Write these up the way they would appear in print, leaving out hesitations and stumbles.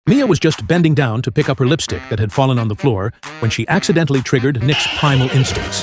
Mia was just bending down to pick up her lipstick that had fallen on the floor when she accidentally triggered Nick's primal instincts.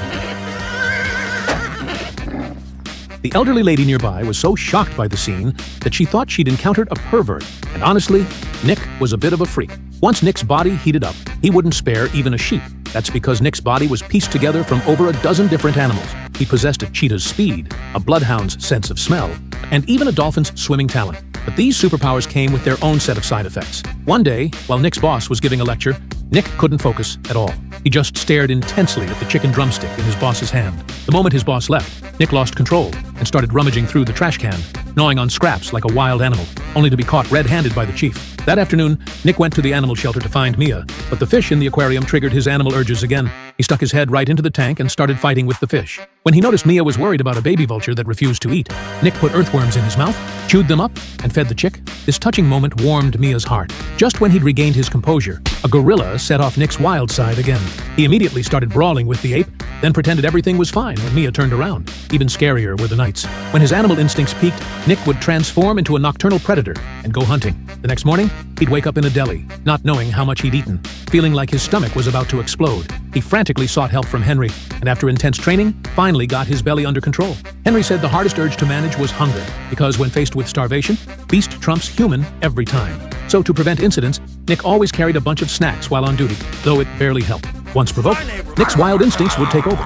The elderly lady nearby was so shocked by the scene that she thought she'd encountered a pervert, and honestly, Nick was a bit of a freak. Once Nick's body heated up, he wouldn't spare even a sheep. That's because Nick's body was pieced together from over a dozen different animals. He possessed a cheetah's speed, a bloodhound's sense of smell, and even a dolphin's swimming talent. But these superpowers came with their own set of side effects. One day, while Nick's boss was giving a lecture, Nick couldn't focus at all. He just stared intensely at the chicken drumstick in his boss's hand. The moment his boss left, Nick lost control and started rummaging through the trash can, gnawing on scraps like a wild animal, only to be caught red-handed by the chief. That afternoon, Nick went to the animal shelter to find Mia, but the fish in the aquarium triggered his animal urges again. He stuck his head right into the tank and started fighting with the fish. When he noticed Mia was worried about a baby vulture that refused to eat, Nick put earthworms in his mouth, chewed them up, and fed the chick. This touching moment warmed Mia's heart. Just when he'd regained his composure, a gorilla set off Nick's wild side again. He immediately started brawling with the ape, then pretended everything was fine when Mia turned around. Even scarier were the nights. When his animal instincts peaked, Nick would transform into a nocturnal predator and go hunting. The next morning, he'd wake up in a deli, not knowing how much he'd eaten, feeling like his stomach was about to explode. He frantically sought help from Henry, and after intense training, finally got his belly under control. Henry said the hardest urge to manage was hunger, because when faced with starvation, beast trumps human every time. So to prevent incidents, Nick always carried a bunch of snacks while on duty, though it barely helped. Once provoked, Nick's wild instincts would take over.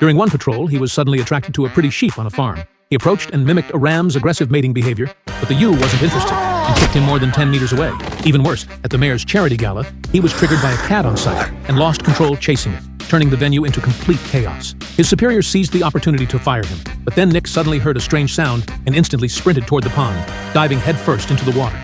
During one patrol, he was suddenly attracted to a pretty sheep on a farm. He approached and mimicked a ram's aggressive mating behavior, but the ewe wasn't interested and kicked him more than 10 meters away. Even worse, at the mayor's charity gala, he was triggered by a cat on site and lost control chasing it, turning the venue into complete chaos. His superiors seized the opportunity to fire him, but then Nick suddenly heard a strange sound and instantly sprinted toward the pond, diving headfirst into the water.